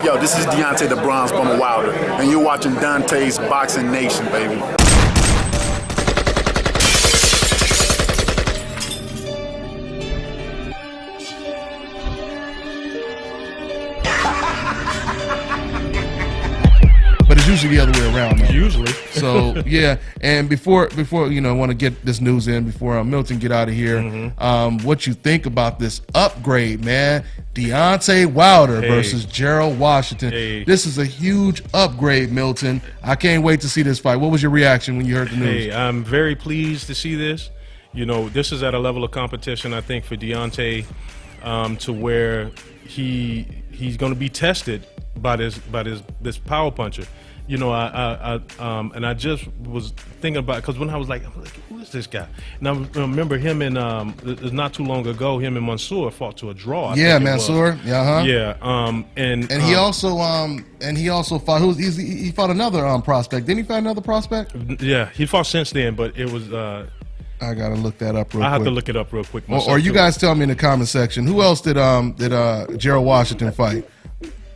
Yo, this is Deontay the Bronze Bomber Wilder, and you're watching Dante's Boxing Nation, baby. But it's usually the other way around, man. Usually. So yeah, and before I want to get this news in before Milton get out of here. What you think about this upgrade, man? Deontay Wilder versus Gerald Washington. This is a huge upgrade, Milton. I can't wait to see this fight. What was your reaction when you heard the news? Hey, I'm very pleased to see this. You know, this is at a level of competition, I think, for Deontay, to where he's going to be tested by this power puncher. You know, and I just was thinking about, because when I was like, who is this guy? And I remember him in not too long ago, him and Mansour fought to a draw. Yeah, Mansour. Yeah, yeah. And he also fought. He fought another prospect. Didn't he fight another prospect? Yeah, he fought since then, but it was. I gotta look that up real quick. I have to look it up real quick. Or you guys tell me in the comment section. Who else did Gerald Washington fight?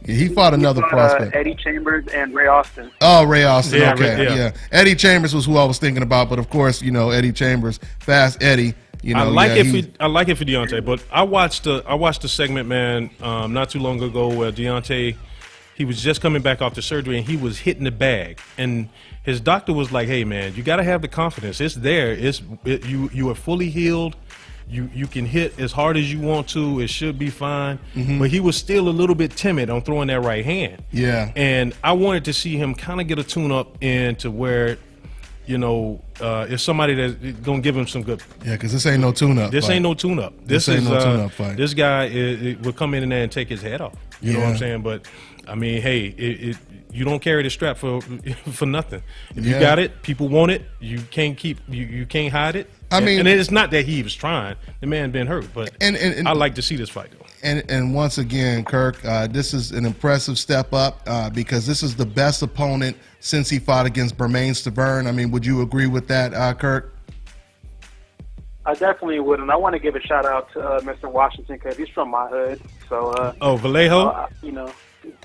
Yeah, he fought another prospect. Eddie Chambers and Ray Austin. Oh, Ray Austin. Yeah, okay, yeah. Eddie Chambers was who I was thinking about, but of course, you know, Eddie Chambers, Fast Eddie. You know, I like it for Deontay, but I watched the segment, man, not too long ago where Deontay, he was just coming back off the surgery and he was hitting the bag, and his doctor was like, "Hey, man, you got to have the confidence. It's there. You are fully healed. You can hit as hard as you want to. It should be fine." But he was still a little bit timid on throwing that right hand. Yeah. And I wanted to see him kind of get a tune-up into where, you know, it's somebody that's going to give him some good. Yeah, because this ain't no tune-up. This ain't no tune-up. This ain't is no tune-up fight. This guy will come in there and take his head off. You know what I'm saying? But, I mean, hey, you don't carry the strap for nothing. If you got it, people want it. You can't you can't hide it. I mean, and it's not that he was trying. The man been hurt, but I like to see this fight though. And once again, Kirk, this is an impressive step up because this is the best opponent since he fought against Bermane Stiverne. I mean, would you agree with that, Kirk? I definitely would, and I want to give a shout out to Mr. Washington because he's from my hood. So Vallejo, you know,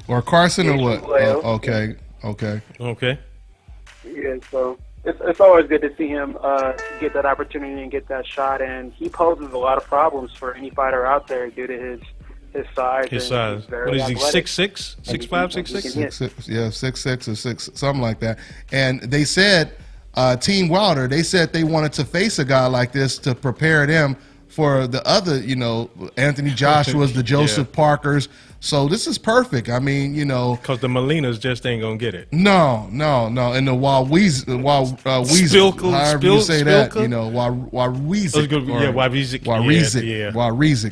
or Carson or what? Vallejo. Okay. Yeah, so it's always good to see him get that opportunity and get that shot, and he poses a lot of problems for any fighter out there due to his size. His size. What is he? 6'6", 6'5", 6'6"? Yeah, 6'6" or 6, something like that. And they said, Team Wilder, they said they wanted to face a guy like this to prepare them for the other, you know, Anthony Joshua's, the Joseph Parkers. So this is perfect. I mean, you know, because the Molinas just ain't gonna get it. No. And the however you say that, you know, Warezik.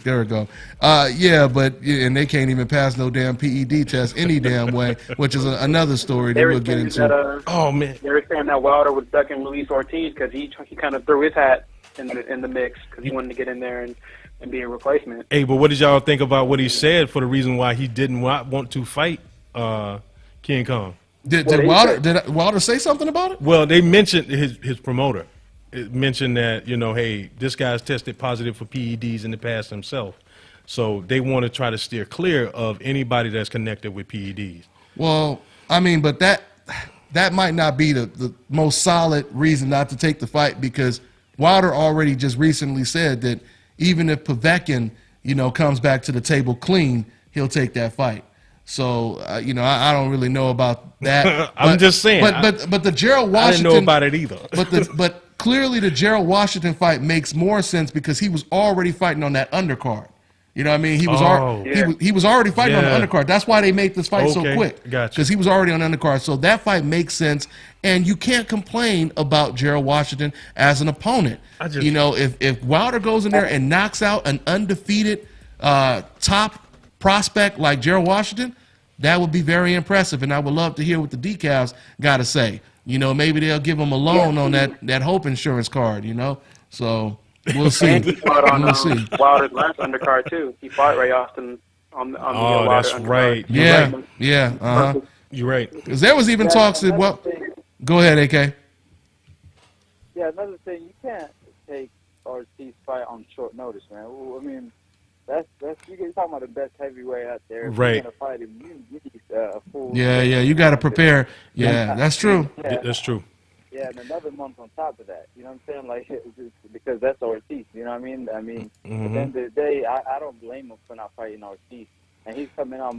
There we go. And they can't even pass no damn PED test any damn way, which is another story that we'll get into. Oh man, they were saying that Wilder was ducking Luis Ortiz because he kind of threw his hat in the mix because he wanted to get in there and be a replacement. Hey, but what did y'all think about what he said for the reason why he didn't want to fight King Kong? Did Wilder say something about it? Well, they mentioned his promoter. It mentioned that, you know, hey, this guy's tested positive for PEDs in the past himself. So they want to try to steer clear of anybody that's connected with PEDs. Well, I mean, but that might not be the most solid reason not to take the fight, because Wilder already just recently said that even if Povetkin, you know, comes back to the table clean, he'll take that fight. So, you know, I don't really know about that. I'm just saying. But the Gerald Washington, I didn't know about it either. but clearly the Gerald Washington fight makes more sense because he was already fighting on that undercard. You know what I mean? He was he was already fighting on the undercard. That's why they made this fight so quick. Gotcha. Because he was already on the undercard. So that fight makes sense. And you can't complain about Gerald Washington as an opponent. You know, if Wilder goes in there and knocks out an undefeated top prospect like Gerald Washington, that would be very impressive. And I would love to hear what the decals got to say. You know, maybe they'll give him a loan on that Hope insurance card, you know. So we'll see. And he fought on Wilder's last undercard too. He fought Ray Austin on the Wilder that's undercard. right. Yeah. You're right. Because there was even talks that, well, go ahead, AK. Yeah, another thing, you can't take Ortiz fight on short notice, man. I mean, you're talking about the best heavyweight out there. If Right. you're gonna fight him, you need a full. Yeah, you got to prepare. Yeah, that's true. Yeah, That's true. yeah, and another month on top of that. You know what I'm saying? Like, it's just because that's Ortiz. You know what I mean? At the end of the day, I don't blame him for not fighting Ortiz, and he's coming off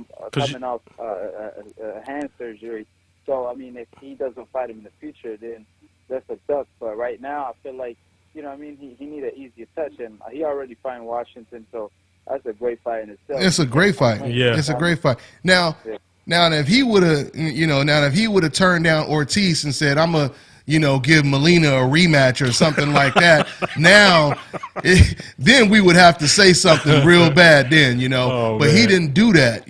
hand surgery. So I mean, if he doesn't fight him in the future, then that's a duck. But right now, I feel like, you know what I mean, he need an easier touch, and he already fought in Washington, so that's a great fight in itself. It's a great fight. Yeah. It's a great fight. Now if he would have turned down Ortiz and said, I'm a, give Molina a rematch or something like that, then we would have to say something real bad then, Oh, but man. he didn't do that.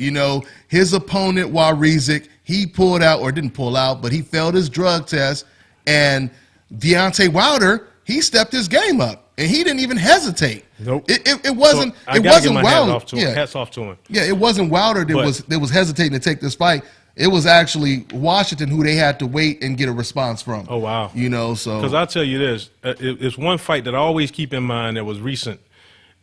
His opponent, Warizik, he pulled out, or didn't pull out, but he failed his drug test, and Deontay Wilder, he stepped his game up, and he didn't even hesitate. Nope. It wasn't. So I it gotta wasn't give my Wilder. hats off to him. Hats off to him. Yeah, it wasn't Wilder that was hesitating to take this fight. It was actually Washington who they had to wait and get a response from. Oh, wow. So Because I'll tell you this, it's one fight that I always keep in mind that was recent,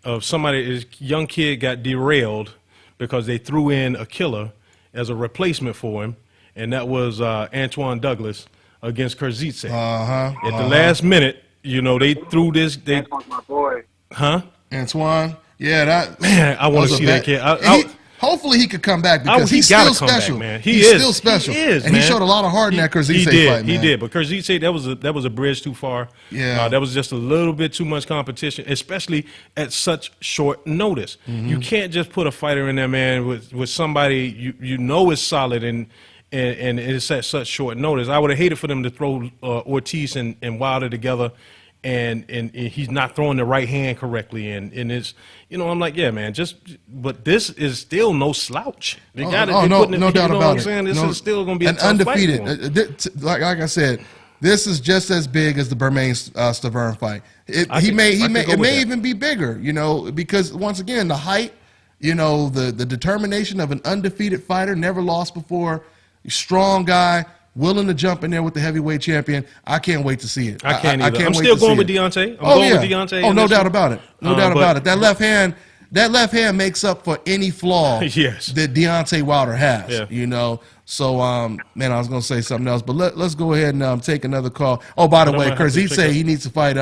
of somebody, this young kid got derailed because they threw in a killer as a replacement for him, and that was Antoine Douglas against Krzyzewski. At the last minute, they threw this. That's my boy. Huh? Antoine, yeah, that Man, I want to was a see bad- that kid. Hopefully he could come back because he he's gotta still come back, special. man. He's still special. He is, and man. he showed a lot of heart in that Krzyzewski fight, man. He did, but Krzyzewski, that was a bridge too far. Yeah. That was just a little bit too much competition, especially at such short notice. You can't just put a fighter in there, man, with somebody you know is solid and it's at such short notice. I would have hated for them to throw Ortiz and Wilder together, and he's not throwing the right hand correctly, and it's, I'm like, yeah, man, but this is still no slouch. They No got doubt what about I'm it. saying? This No, is still going to be a an tough fight undefeated. for him. Like I said, this is just as big as the Bermain Stavern fight. It may even be bigger, because once again, the height, the determination of an undefeated fighter, never lost before, strong guy, willing to jump in there with the heavyweight champion. I can't wait to see it. I can't either. I'm wait still to going see with it. Deontay. I'm Oh, going yeah. with Deontay. Oh, in no this doubt one. about it. No doubt but- about it. That left hand makes up for any flaw Yes. that Deontay Wilder has. Yeah. So, man, I was going to say something else, but let's go ahead and take another call. Oh, by the But I'm way, gonna have to Kurz, check say out- he needs to fight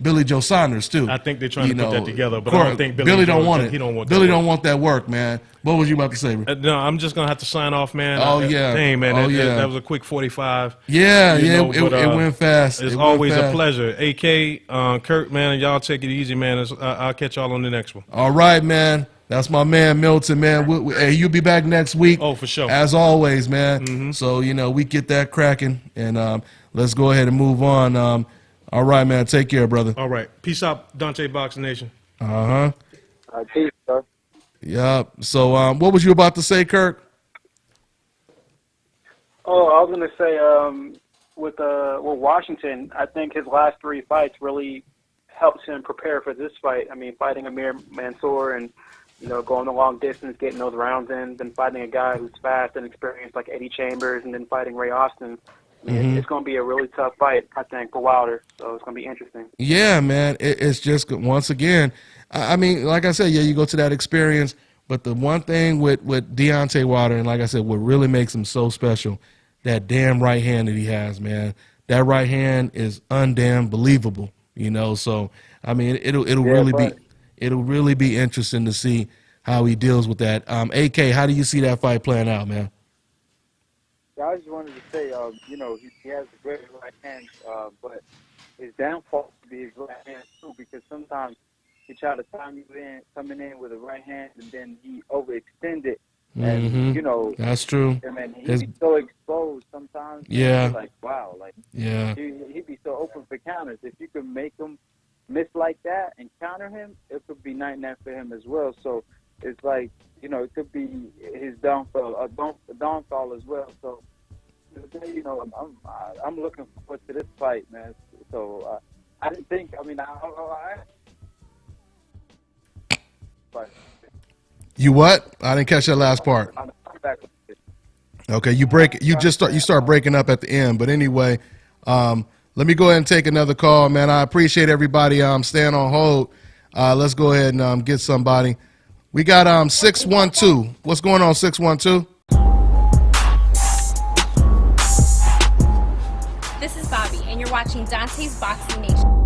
Billy Joe Saunders too. I think they're trying to put that together, but I don't think Billy don't want it. he don't want that Billy work. don't want that work, man. What was you about to say? Bro? No, I'm just gonna have to sign off, man. Oh, yeah. Dang, man. Oh, that, yeah. that was a quick 45. Yeah, But, it went fast. It's It went always a fast. pleasure. AK, Kurt, man, y'all take it easy, man. I'll catch y'all on the next one. All right, man. That's my man Milton, man. Hey, you'll be back next week. Oh, for sure. As always, man. So, we get that cracking, and let's go ahead and move on. All right, man. Take care, brother. All right. Peace out, Dante Boxing Nation. Peace, sir. Yep. So, what was you about to say, Kirk? Oh, I was going to say, with Washington, I think his last 3 fights really helps him prepare for this fight. I mean, fighting Amir Mansour and, going the long distance, getting those rounds in, then fighting a guy who's fast and experienced like Eddie Chambers, and then fighting Ray Austin. I mean, it's going to be a really tough fight, I think, for Wilder. So it's going to be interesting. Yeah, man. It's just, once again, I mean, like I said, yeah, you go to that experience, but the one thing with Deontay Wilder, and like I said, what really makes him so special, that damn right hand that he has, man. That right hand is undamn believable, So, I mean, it'll really be interesting to see how he deals with that. AK, how do you see that fight playing out, man? Yeah, I just wanted to say, he has a great right hand, but his downfall would be his right hand too, because sometimes he try to time you in, coming in with a right hand, and then he overextend it. And, That's true. I mean, he'd be so exposed sometimes. Yeah. Like, wow. Like, Yeah. he'd be so open for counters. If you could make him miss like that and counter him, it could be night-night for him as well. So it's like, it could be his downfall as well. So, I'm looking forward to this fight, man. So I didn't think, but You what? I didn't catch that last part. I'm back with it. Okay, you start breaking up at the end. But anyway, let me go ahead and take another call, man. I appreciate everybody staying on hold. Let's go ahead and get somebody We got 612. What's going on, 612? This is Bobby, and you're watching Dante's Boxing Nation.